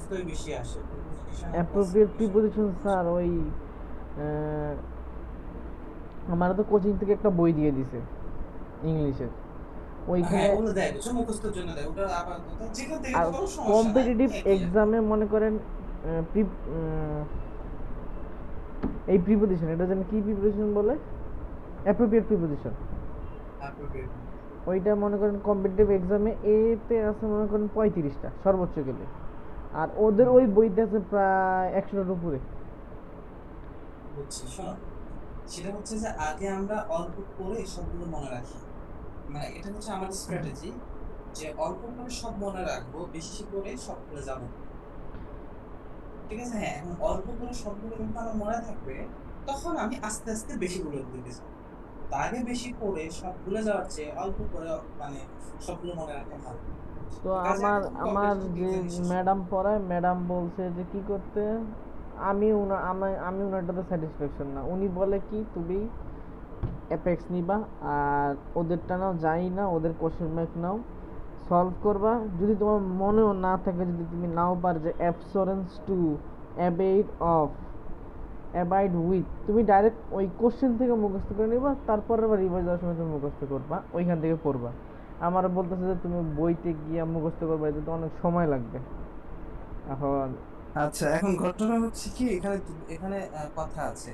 প্রশ্নই বেশি আসে প্রিপোজিশন আর অ্যাপ্রোপ্রিয়েট ক্লাসিফিকেশন। প্রিপোজিশন স্যার ওই আহ, আমার তো কোচিং থেকে একটা বই দিয়ে দিছে ইংলিশের, হ্যাঁ, ওইখানে। ওগুলো দেয় বুঝছো, মুখস্থের জন্য দেয় ওটা, আপাতত যেখান থেকে আর করো সমস্যা নাই, কম্পিটিটিভ একই আর কি। এক্সামে মনে করেন আহ, প্রি- আহ, এই প্রিপোজিশন, এটা যেন কি প্রিপোজিশন বলে, অ্যাপ্রোপ্রিয়েট প্রিপোজিশন, অ্যাপ্রোপ্রিয়েট। ওইটা মনে করেন কম্পিটিটিভ এক্সামে এতে আছে মনে করেন 35টা সর্বোচ্চ গেলে, আর ওদের হুম, ওই বইতে আছে প্রায় 100টার উপরে। বুঝছি, শোনো, সেটা হচ্ছে যে আগে আমরা অল্প করে সবগুলো মনে রাখি, মানে এটা হচ্ছে আমাদের স্ট্র্যাটেজি, যে অল্প করে সব মনে রাখবো, বেশি করে সবগুলো যাবো। ঠিক আছে, হ্যাঁ, এখন অল্প করে সবগুলো কিন্তু আমার মনে থাকবে, তখন আমি আস্তে আস্তে বেশিগুলো দিতে যাবো। তো আগে বেশি করে সব ভুলে যাওয়ার চেয়ে অল্প করে মানে সবগুলো মনে রাখা ভালো। তো তো কাজে আগে আমার তুমি আমার কম্পিটিটিভ যে এক্সামই শেষ করো। ম্যাডাম পড়ায়, ম্যাডাম বলছে যে কি করতে, আমি ওনারটাতে স্যাটিসফ্যাকশন না। উনি বলে কি তুমি অ্যাপেক্স নিবা, আর ওদেরটা নাও, যাই না ওদের কোশ্চেন ব্যাংক নাও, সলভ করবা। যদি তোমার মনেও না থাকে, যদি তুমি নাও পার যে অ্যাবসরেন্স টু, অ্যাবেইড অফ, অ্যাবাইড উইথ, তুমি ডাইরেক্ট ওই কোশ্চেন থেকে মুখস্থ করে নিবা, তারপরে আবার রিভাইজ দেওয়ার সময় তুমি মুখস্থ করবা, ওইখান থেকে পড়বা। আমার বলতেছে যে তুমি বইতে গিয়ে মুখস্থ করবা, এতে তো অনেক সময় লাগবে। এখন আচ্ছা, এখন ঘটনা হচ্ছে কি, এখানে এখানে কথা আছে।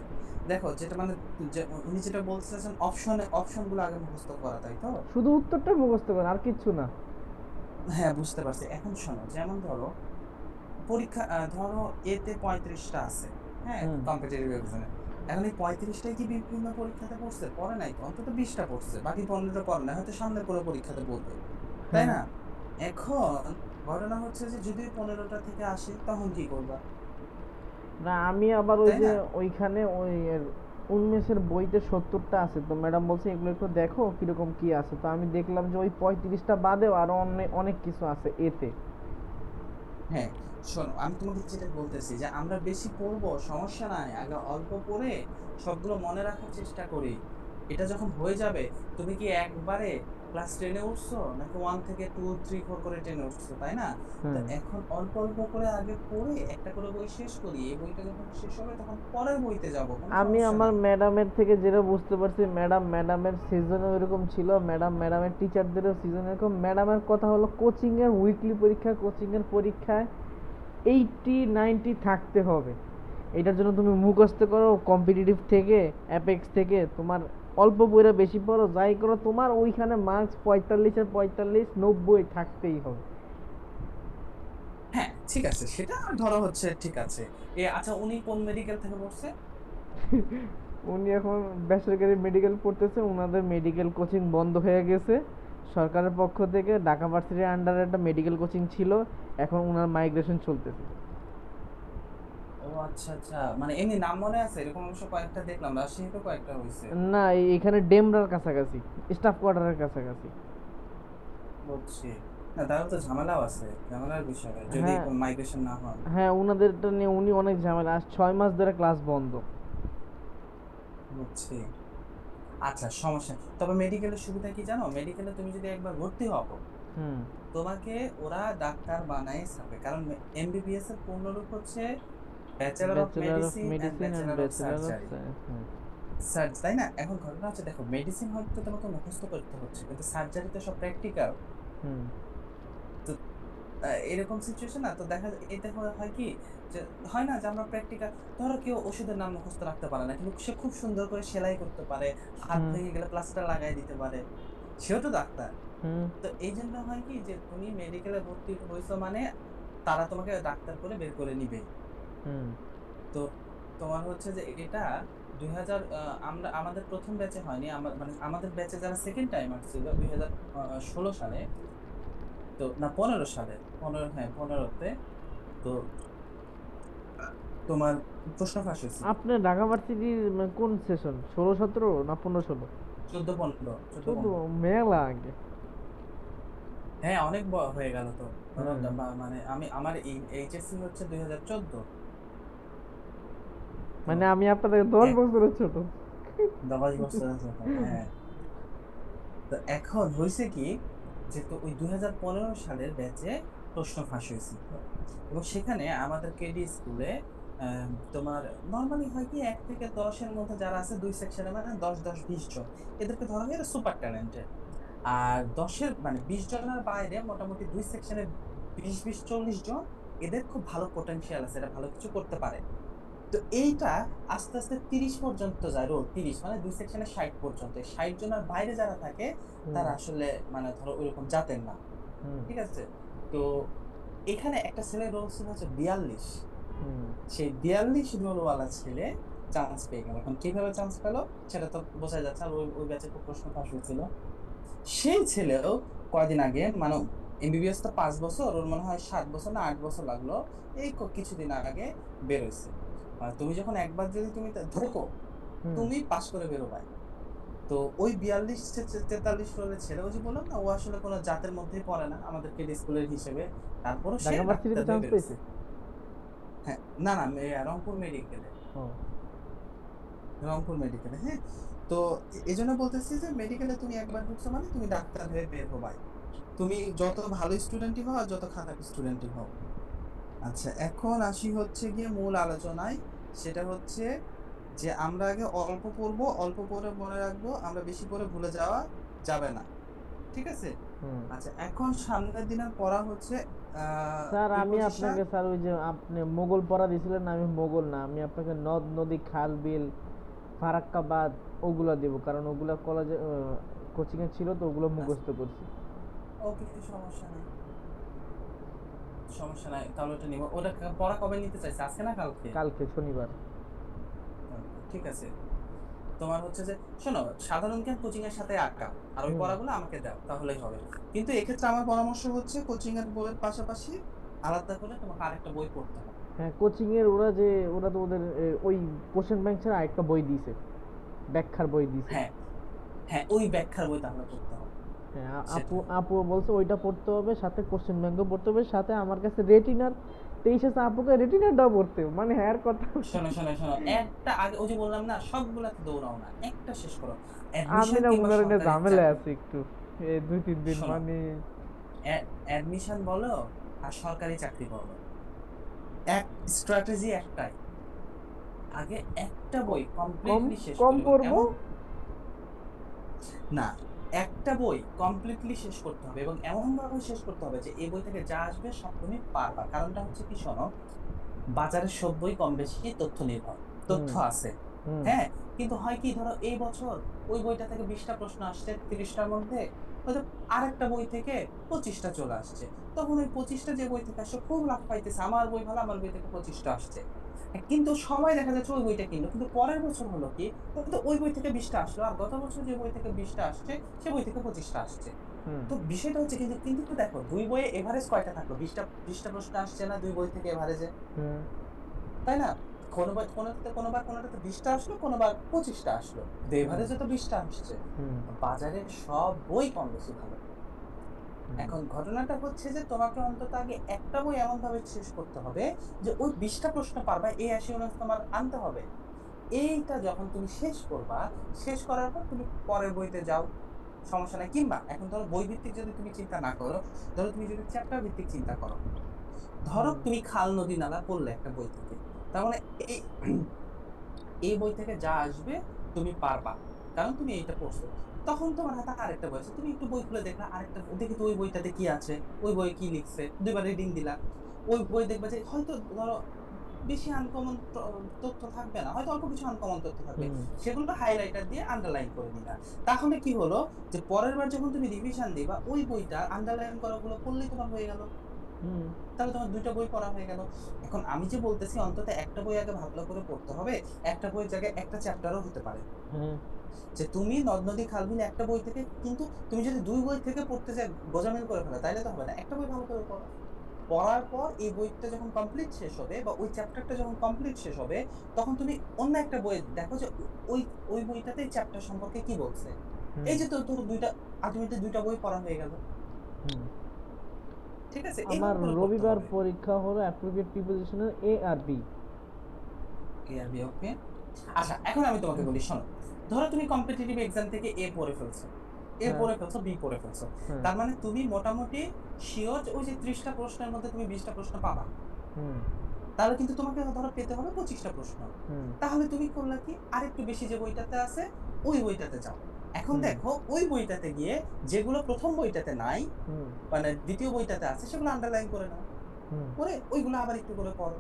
দেখো, যেটা মানে উনি যেটা বলতে চাচ্ছেন, অপশন গুলো আগে মুখস্থ করা, তাই তো? শুধু উত্তরটা মুখস্থ করেন, আর কিচ্ছু না। হ্যাঁ, বুঝতে পারছি। এখন শোনো, যেমন ধরো পরীক্ষা, ধরো এতে 35টা আছে, হ্যাঁ, হুম। কম্পিটিটিভ এক্সামে। এখন এই 35টাই কি বিভিন্ন পরীক্ষাতে পড়ছে? পড়ে নাই তো, অন্তত 20টা পড়ছে, বাকি 15টা পড়ে না, হয়তো সামনের কোনো পরীক্ষাতে পড়বে, তাই হ্যাঁ। না? এখন ঘটনা হচ্ছে যে যদি 15টা থেকে আসে, তখন কি করবা? না, আমি আবার ওই তাই যে না? ওইখানে ওই উন্মেষের বইতে 70টা আছে, তো ম্যাডাম বলছে এগুলো একটু দেখো কিরকম কি আছে, তো আমি দেখলাম যে ওই 35টা বাদেও আরো অনেক অনেক কিছু আছে এতে। হ্যাঁ, শোনো, আমি তোমাকে যেটা বলতেছি, যে আমরা বেশি পড়বো সমস্যা নাই, আগে অল্প পড়ে সবগুলো মনে রাখার চেষ্টা করি। এটা যখন হয়ে যাবে, তুমি কি একবারে ক্লাস 10-এ উঠছো, নাকি 1 থেকে 2 3 4 করে 10-এ উঠছো, তাই না? তো হুম। এখন অল্প অল্প করে আগে পড়ে একটা করে বই শেষ করি, এই বইটা যখন শেষ হবে তখন পরের বইতে যাব, কোনো আমি সমস্যা আমার নাই। ম্যাডামের থেকে যেটা বুঝতে পারছি, ম্যাডামের সিজনও এরকম ছিল, ম্যাডামের টিচারদেরও সিজন এরকম। ম্যাডামের কথা হলো কোচিং এর উইকলি পরীক্ষা, কোচিং এর পরীক্ষায় 80 90 থাকতে হবে। এটার জন্য তুমি মুখস্থ করো কম্পিটিটিভ থেকে, অ্যাপেক্স থেকে, তোমার অল্প বইরা বেশি পড়ো, যাই করো, তোমার ওইখানে মার্কস 45-এর 45 90 থাকতেই হবে। হ্যাঁ, ঠিক আছে, সেটা ধরো হচ্ছে ঠিক আছে। আচ্ছা, উনি কোন মেডিকেল থেকে পড়ছে? উনি এখন বেসরকারি মেডিকেল পড়তেছে, ওনাদের মেডিকেল কোচিং বন্ধ হয়ে গেছে সরকারের পক্ষ থেকে। ঢাকা ভার্সিটির আন্ডারে একটা মেডিকেল কোচিং ছিল, এখন ওনার মাইগ্রেশন চলতেছে। ও আচ্ছা আচ্ছা, মানে এমনি নাম মনে আছে? এরকম অবশ্য কয়েকটা দেখলাম, রাজশাহীতে কয়েকটা হয়েছে। না, এখানে ডেমরার কাছাকাছি, স্টাফ কোয়ার্টারের কাছাকাছি। বুঝছি। না, তাহলে তো ঝামেলাও আছে, ঝামেলার বিষয় যদি হ্যাঁ। মাইগ্রেশন না হয়। হ্যাঁ, ওনাদেরটা নিয়ে উনি অনেক ঝামেলা, আজ 6 মাস ধরে ক্লাস বন্ধ। বুঝছি। আচ্ছা, সমস্যা নেই। তবে মেডিকেলের সুবিধা কি জানো? মেডিকেলে তুমি যদি একবার ভর্তি হও, হুম। তোমাকে ওরা ডাক্তার বানায় ছাড়বে, কারণ এমবিবিএস এর পূর্ণরূপ হচ্ছে bachelor of bachelor of medicine and medicine and bachelor of bachelor of surgery. Science. হুম। তাই না? এখন ঘটনা হচ্ছে, দেখো, মেডিসিন হয়তো তোমাকে মুখস্থ করতে হচ্ছে, কিন্তু সার্জারিতে সব প্র্যাকটিক্যাল। হুম। এরকম সিচুয়েশন না, তো দেখা যায় এতে হয় কি, যে হয় না যে আমরা প্র্যাকটিক্যাল, ধরো কেউ ওষুধের নাম মুখস্থ রাখতে পারে না, কিন্তু সে খুব সুন্দর করে সেলাই করতে পারে, হাত হুম। ভেঙে গেলে প্লাস্টার লাগাই দিতে পারে, সেও তো ডাক্তার। হুম। তো এই জন্য হয় কি, যে তুমি মেডিকেলে ভর্তি হয়েছো মানে তারা তোমাকে ডাক্তার করে বের করে নিবে। হুম। তো তোমার হচ্ছে যে এটা 2000, আমরা আমাদের প্রথম ব্যাচে হয়নি, মানে আমাদের ব্যাচে যারা সেকেন্ড টাইম আসছিল 2016 সালে, তো না 15 সালে, 15, হ্যাঁ 15-তে, তো তোমার প্রশ্ন ফাঁস হয়েছিল। আপনার ঢাকা ভার্সিটির কোন সেশন, 16 17 না 15 16? 14 15, চোদ্দ 14, পনেরো মেলা আগে। হ্যাঁ, অনেক হয়ে গেল তো। ধরো হুম। মানে আমার এইচএসসি হচ্ছে 2014। তো মানে আমি আপনার থেকে 10 বছরের ছোট। 10 বছর আছে তো, হ্যাঁ। তো এখন হয়েছে কি, যে তো ওই 2015 সালের ব্যাচে প্রশ্ন ফাঁস হয়েছিল। এবং সেখানে আমাদের কেডি স্কুলে তোমার নরমালি হয় কি ১ থেকে ১০ এর মধ্যে যারা আছে ২ সেকশনে মানে ১০, ১০, ২০ জন। এদেরকে ধরা হয় এরা সুপার ট্যালেন্টেড। আর ১০ এর মানে ২০ জনের বাইরে মোটামুটি ২ সেকশনে ২০, ৪০ জন এদের খুব ভালো পটেনশিয়াল আছে। এরা ভালো কিছু করতে পারে। তো এইটা আস্তে, আস্তে ৩০ পর্যন্ত যায় রোল ৩০ মানে ২ সেকশনে ৬০ পর্যন্ত। এই ৬০ জনের বাইরে যারা থাকে হুম তারা আসলে মানে ধরো ঐরকম জাতের না। হুম ঠিক আছে? তো এখানে একটা ছেলের রোল ছিল হচ্ছে ৪২। হুম সেই ৪২ রোলওয়ালা ছেলে চান্স পেয়ে গেল। এখন কিভাবে চান্স পেল সেটা তো বোঝাই যাচ্ছে। আর ওই ব্যাচে খুব প্রশ্ন ফাঁস হয়েছিল। সেই ছেলেও কয়দিন আগে মানে এমবিবিএস তো ৫ বছর, ওর মনে হয় ৭ বছর না ৮ বছর লাগলো। এই কিছুদিন আগে বের হইছে। তুমি যখন একবার যদি তুমি ঢোকো, হুম তুমি পাস করে বেরোবাই। তো ওই ৪২ ৪৩ ফ্লোরের ছেলে, ওই যে বললাম না ও আসলে কোনো জাতের মধ্যেই পড়ে না আমাদেরকে স্কুলের হিসেবে। তারপরও সে ঢাকা ডাক্তার ভার্সিটিতে হয়ে চান্স বেরোছে। পেয়েছে। হ্যাঁ, না না রংপুর মেডিকেলে। ও রংপুর মেডিকেলে, হ্যাঁ। তো এই জন্য বলতেছি যে মেডিকেলে তুমি একবার ঢুকছো মানে তুমি ডাক্তার হয়ে বের হবাই। তুমি যত ভালো স্টুডেন্টই হও আর যত খারাপ স্টুডেন্টই হও। আচ্ছা, এখন আসি হচ্ছে গিয়ে মূল আলোচনায়। সেটা হচ্ছে যে আমরা আগে অল্প পড়বো, অল্প পড়ে মনে রাখবো, আমরা বেশি পড়ে ভুলে যাওয়া যাবে না। ঠিক আছে? হুম আচ্ছা, এখন সামনের দিনের পড়া হচ্ছে স্যার আমি প্রিপোজিশন। আপনাকে স্যার ওই যে আপনি মোগল পড়া দিয়েছিলেন না, আমি মোগল না, আমি আপনাকে নদ নদী খাল বিল ফারাক্কাবাদ ওগুলা দেব, কারণ ওগুলা কলেজে কোচিংয়ে ছিল তো ওগুলো মুখস্থ করছি। ওকে, সমস্যা নাই, সমস্যা নাই, তাহলে ওটা নিব। ওটা পড়া কবে নিতে চাইছে, আজকে না কালকে? কালকে শনিবার। কালকে, ঠিক আছে। তোমার হচ্ছে যে শোনো, সাধারণ জ্ঞান কোচিং এর সাথে আটকা, আর ওই হুম পড়াগুলো আমাকে দাও তাহলেই হবে। কিন্তু এক্ষেত্রে আমার পরামর্শ হচ্ছে কোচিং এর বইয়ের পাশাপাশি আলাদা করে তোমাকে আরেকটা বই পড়তে হবে। হ্যাঁ, কোচিংয়ের ওরা তো ওদের ওই কোশ্চেন ব্যাংক ছাড়া আরেকটা বই দিয়েছে, ব্যাখ্যার বই দিয়েছে। হ্যাঁ, হ্যাঁ, ওই ব্যাখ্যার বই তাহলে পড়তে হবে। হ্যাঁ, আপু সেটাই। আপু বলছে ওইটা পড়তে হবে, সাথে কোশ্চেন ব্যাংকও পড়তে হবে, সাথে আমার কাছে রেটিনার 23 আছে, আপুকে রেটিনারটাও পড়তে হবে। মানে হ্যাঁ কথা। শোনো, শোনো, শোনো, একটা আগে ওই যে বললাম না সবগুলাতে দৌড়াও না, একটা শেষ করো। আমি অ্যাডমিশন না কিংবা উনার এনে সরকারি ঝামেলা চাকরি। আছে একটু, এই 2-3 দিন শোনো, মানে। অ্যাডমিশন বলো আর সরকারি চাকরি বলো, এক স্ট্র্যাটেজি একটাই। আগে একটা বই কম কমপ্লিটলি শেষ কম করো এবং পড়বো। এমন না, একটা বই কমপ্লিটলি শেষ করতে হবে এবং এমন ভাবে শেষ করতে হবে যে এই বই থেকে যা আসবে সব তুমি পারবা। কারণটা হচ্ছে কি, শোনো, বাজারের সব বই কম বেশি তথ্য নির্ভর, হুম তথ্য আছে। হুম হ্যাঁ, কিন্তু হয় কি, ধরো এই বছর ওই বইটা থেকে 20টা প্রশ্ন আসছে 30টার মধ্যে, হয়তো আরেকটা বই থেকে 25টা চলে আসছে। তখন ওই 25টা যে বই থেকে আসছে খুব লাভ পাইতেছে, আমার বই ভালো, আমার বই থেকে 25টা আসছে। কিন্তু সবাই দেখা যাচ্ছে ওই বইটা কিনলো, কিন্তু পরের বছর হলো কি, হয়তো ওই বই থেকে 20টা আসলো আর গত বছর যে বই থেকে 20টা আসছে সে বই থেকে 25টা আসছে। হুম তো বিষয়টা হচ্ছে কিন্তু কিন্তু তো দেখো দুই বইয়ে এভারেজ কয়টা থাকলো, 20টা প্রশ্ন আসছে না দুই বই থেকে এভারেজে, হুম তাই না? কোনোবার কোনোটাতে 20টা আসলো, কোনোবার 25টা আসলো, কিন্তু হুম এভারেজে তো 20টা আসছে। হুম বাজারের সব বই কম বেশি ভালো। হুম এখন ঘটনাটা হচ্ছে যে তোমাকে অন্তত আগে একটা বই এমন ভাবে শেষ করতে হবে যে ওই 20টা প্রশ্ন পারবা, এই অ্যাসিওরেন্স তোমার আনতে হবে। এইটা যখন তুমি শেষ করবা, শেষ করার পর তুমি পরের বইতে যাও, সমস্যা নাই। কিংবা এখন ধরো বই ভিত্তিক যদি তুমি চিন্তা না করো, ধরো তুমি যদি চ্যাপ্টার ভিত্তিক চিন্তা করো, ধরো হুম তুমি খাল নদী নালা পড়লে একটা বই থেকে, তার মানে এই এই বই থেকে যা আসবে তুমি পারবা, কারণ তুমি এইটা পড়ছো। তখন তোমার হাতে আরেকটা বই আছে, তুমি একটু বই খুলে দেখলা, আরেকটা দেখি তো ওই বইটাতে কি আছে, ওই বই কি লিখছে, দুইবার রিডিং দিলা। ওই বই দেখবা যে হয়তো ধরো বেশি আনকমন তথ্য থাকবে না, হয়তো অল্প কিছু আনকমন তথ্য থাকবে, হুম সেগুলো হাইলাইটার দিয়ে আন্ডারলাইন করে নিলা। তাহলে কি হলো, যে পরের বার যখন তুমি রিভিশন দিবা ওই বইটা আন্ডারলাইন করাগুলো পড়লেই তোমার হয়ে গেল। হুম তাহলে তোমার দুইটা বই পড়া হয়ে গেল। এখন আমি যে বলতেছি অন্তত একটা বই আগে ভালো করে পড়তে হবে, একটা বইয়ের জায়গায় একটা চ্যাপ্টারও হতে পারে। হুম যে তুমি নদ নদী খাল বিল একটা বই থেকে, কিন্তু তুমি যদি দুই বই থেকে পড়তে চাই গোজামিল করে ফেলো তাইলে তো হবে না, একটা বই ভালো করে পড়ো। পড়ার পর এই বইটা যখন কমপ্লিট শেষ হবে বা ওই চ্যাপ্টারটা যখন কমপ্লিট শেষ হবে, তখন তুমি অন্য একটা বই দেখো যে ওই ওই বইটাতে চ্যাপ্টার সম্পর্কে কি বলছে। হুম এই যে তো তোর দুইটা, আলটিমেটলি দুইটা বই পড়া হয়ে গেল। হুম ঠিক আছে, আমার এইভাবে করে পড়তে রবিবার হবে। পরীক্ষা হলো অ্যাপ্রোপ্রিয়েট প্রিপোজিশনের এ আর বি। এআরবি, ওকে। আচ্ছা, এখন আমি তোমাকে বলি, শোনো, ধরো তুমি কম্পিটিটিভ এক্সাম থেকে এ পড়ে ফেলছো, এ হ্যাঁ পড়ে ফেলছো, বি পড়ে ফেলছো। হ্যাঁ তার মানে তুমি মোটামুটি শিওর ওই যে 30টা প্রশ্নের মধ্যে তুমি 20টা প্রশ্ন পাবা। হুম তাহলে কিন্তু তোমাকে ধরো পেতে হবে 25টা প্রশ্ন। হুম তাহলে তুমি করলা কি, আরেকটু বেশি যে বইটাতে আছে ওই বইটাতে যাও। এখন হুম দেখো ওই বইটাতে গিয়ে যেগুলো প্রথম বইটাতে নাই, হুম মানে দ্বিতীয় বইটাতে আছে, সেগুলো আন্ডারলাইন করে নাও, হুম করে ওইগুলো আবার একটু করে পড়ো।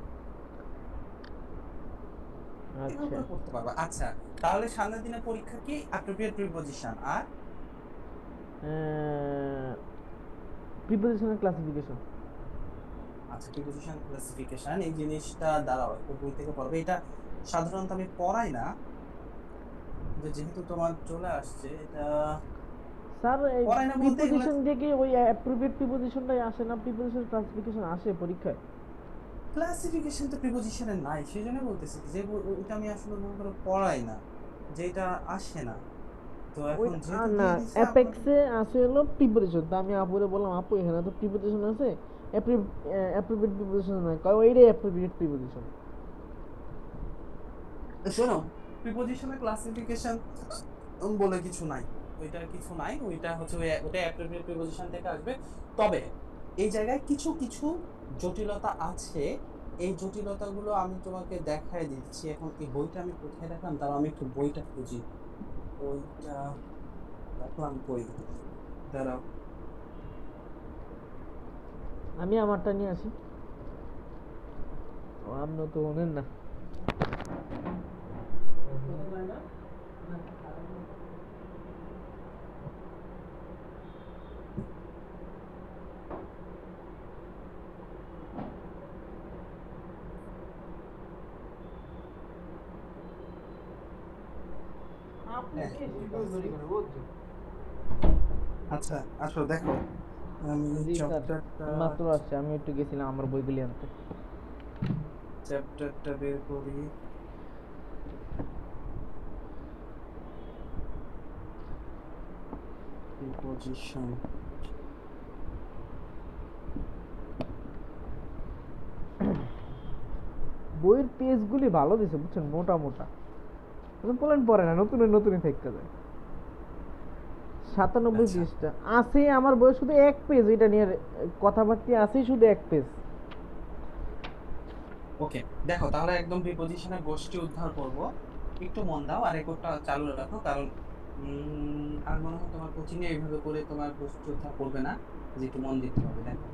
এভাবে আচ্ছা করে পড়তে পারবা। আচ্ছা, তাহলে সামনের দিনে পরীক্ষা কি অ্যাপ্রোপ্রিয়েট প্রিপজিশন আর প্রিপোজিশনাল ক্লাসিফিকেশন। আচ্ছা প্রিপজিশন ক্লাসিফিকেশন, এই জিনিসটা দাঁড়াও একটু বই থেকে পড়বে। এটা সাধারণত আমি পড়াই না, কিন্তু যেহেতু তোমার চলে আসছে এটা স্যার এই পড়াই না বলতে এগুলো প্রিপোজিশন থেকে ওই অ্যাপ্রোপ্রিয়েট প্রিপোজিশনটাই আসে না, প্রিপোজিশন ক্লাসিফিকেশন আসে পরীক্ষায়? ক্লাসিফিকেশন তো প্রিপজিশনে নাই, সেই জন্য বলতেছি যে ওইটা আমি আসলে মনে করো পড়াই না, যেটা আসে না। তো ওই এখন যেহেতু না, দিয়ে দিছে আপনাদের। অ্যাপেক্সে আসে হলো প্রিপোজিশন, তা আমি আপুরে বললাম আপু এখানে তো প্রিপোজিশন আছে, অ্যাপ্রোপ্রিয়েট প্রিপোজিশন নয়, কয় ওইটাই অ্যাপ্রোপ্রিয়েট প্রিপোজিশন। শোনো, প্রিপজিশনের ক্লাসিফিকেশন বলে কিছু নাই, ওইটা কিছু নাই, ওইটা হচ্ছে ওটা অ্যাপ্রোপ্রিয়েট প্রিপজিশন থেকে আসবে। তবে এই জায়গায় কিছু কিছু জটিলতা আছে, এই জটিলতাগুলো আমি তোমাকে দেখায় দিচ্ছি। এখন এই বইটা আমি কোথায় রাখলাম, তাও আমি একটু বইটা খুঁজি। বইটা রাখলাম কই, দাঁড়াও। আমি আমারটা নিয়ে আসি, ও আপনি তো ওনেন না। হ্যাঁ, আচ্ছা আসো দেখো, আমি জি স্যার, চ্যাপ্টারটা মাত্র আসছে, আমি একটু গেছিলাম আমার বইগুলি আনতে। চ্যাপ্টারটা বের করি। প্রিপজিশন, বইয়ের পেজগুলি ভালো দিছে বুঝছেন, মোটা মোটা, বলেন পড়ে না, নতুন নতুনই থেকে যায়। 97 আচ্ছা পৃষ্ঠা আছে আমার বই, শুধু এক পেজ এটা নিয়ে কথাবার্তা আছে, শুধু এক পেজ। ওকে, দেখো তাহলে একদম প্রিপজিশনের গোষ্ঠী উদ্ধার করব। একটু মন দাও আর রেকর্ডটা চালু রাখো, কারণ আর মনে হয় তোমার কোচিং এ এইভাবে করে তোমার গোষ্ঠী উদ্ধার করবে না, যে একটু মন দিতে হবে। দেখো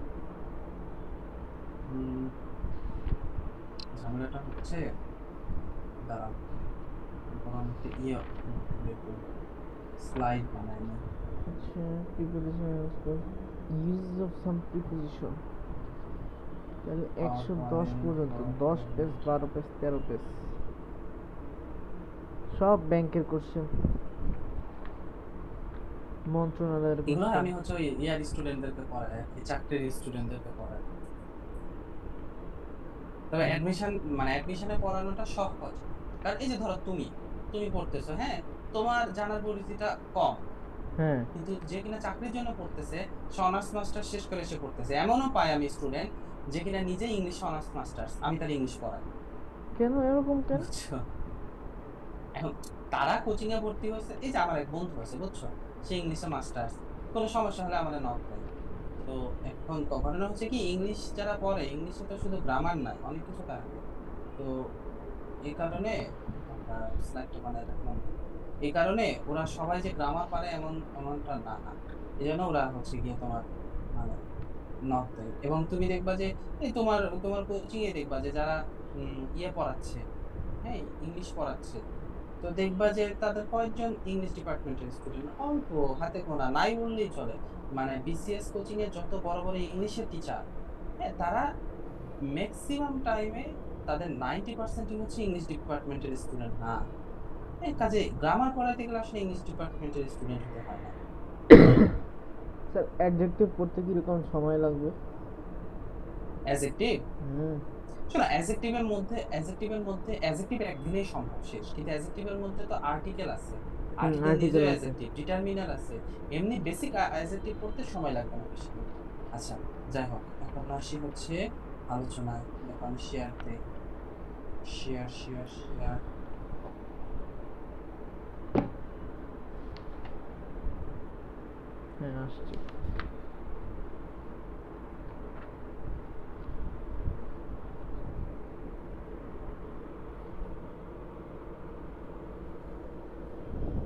উম, ঝামেলাটা হচ্ছে, দাঁড়াও, এখন আমি একটা ইয়ে বের করি, স্লাইড বানাই নি। আচ্ছা, preposition use of some preposition, তাহলে 110 পর্যন্ত, 10 পেজ, 12 পেজ, 13 পেজ, সব ব্যাংকের কোশ্চেন, মন্ত্রণালয়ের এগুলো কোশ্চেন। আমি হচ্ছে ওই ইয়ার স্টুডেন্টদেরকে পড়াই আর কি, চাকরির স্টুডেন্টদেরকে পড়াই। তবে অ্যাডমিশন, মানে অ্যাডমিশনে পড়ানোটা সহজ, কারণ এই যে ধরো তুমি তুমি পড়তেছো, হ্যাঁ, তোমার জানার পরিধিটা কম, হ্যাঁ, কিন্তু যে কিনা চাকরির জন্য পড়তেছে, সে অনার্স মাস্টার শেষ করে সে পড়তেছে, এমনও পাই আমি স্টুডেন্ট যে কিনা নিজে ইংলিশ অনার্স মাস্টার্স, আমি তার ইংলিশ পড়াই। কেন এরকম কেন? বুঝছো? এখন তারা কোচিং এ ভর্তি হয়েছে, এই যে আমার এক বন্ধু আছে বুঝছো, সে ইংলিশে মাস্টার্স, কোনো সমস্যা হলে আমাদের নক দেয়। তো এখন ঘটনা হচ্ছে কি, ইংলিশ যারা পড়ে, ইংলিশে তো শুধু গ্রামার নাই, অনেক কিছু থাকে। তো এই কারণে আমরা স্লাইডটা বানায় রাখলাম, এই কারণে ওরা সবাই যে গ্রামার পারে এমনটা না। এই জন্য ওরা হচ্ছে গিয়ে তোমার মানে নক দেয়। এবং তুমি দেখবা যে এই তোমার তোমার কোচিং এ দেখবা যে যারা ইয়ে পড়াচ্ছে, হ্যাঁ, ইংলিশ পড়াচ্ছে, তো দেখবা যে তাদের কয়েকজন ইংলিশ ডিপার্টমেন্টের স্টুডেন্ট, অল্প, হাতে গোনা, নাই বললেই চলে। মানে বিসিএস কোচিং এ যত বড় বড় ইংলিশের টিচার, হ্যাঁ, তারা ম্যাক্সিমাম টাইমে তাদের 90% হচ্ছে ইংলিশ ডিপার্টমেন্টের স্টুডেন্ট না। এই কাজে গ্রামার পড়াইতে গেলে আসলে ইংলিশ ডিপার্টমেন্টের স্টুডেন্ট হতে হয় না। স্যার অ্যাডজেক্টিভ পড়তে কিরকম সময় লাগবে? অ্যাজেক্টিভ, হুম শোনো, অ্যাজেক্টিভের মধ্যে অ্যাজেক্টিভ একদিনেই সম্ভব শেষ, কিন্তু অ্যাজেক্টিভের মধ্যে তো আর্টিকেল আছে, হুম আর্টিকেল আর্টিকেল নিজেও আছে। অ্যাজেক্টিভ, ডিটারমিনার আছে। এমনি বেসিক অ্যাজেক্টিভ পড়তে সময় লাগবে না বেশি। আচ্ছা, যাই হোক, এখন আসি হচ্ছে আলোচনায়। দেখো আমি শেয়ার দেই, শেয়ার শেয়ার শেয়ার। হ্যাঁ আসছি।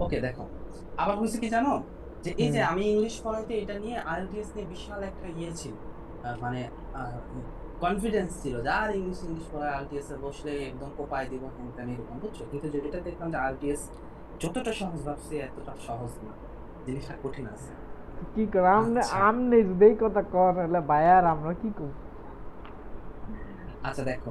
ওকে দেখো, আবার হয়েছে কি জানো, যে এই যে হুম আমি ইংলিশ পড়াইতে এটা নিয়ে আইএলটিএস নিয়ে বিশাল একটা ইয়ে ছিল, মানে কনফিডেন্স ছিল যে আর ইংলিশ ইংলিশ পড়া আইএলটিএস এ বসলে একদম কোপায় দিব হ্যান ত্যান এরকম, বুঝছো? কিন্তু যেটা দেখলাম যে আইএলটিএস যতটা সহজ ভাবছি এতটা সহজ না, জিনিসটা কঠিন আছে। কি কর আমনে আচ্ছা আমনে যদি এই কথা কর তাহলে ভাই আর আমরা কি করব? আচ্ছা দেখো,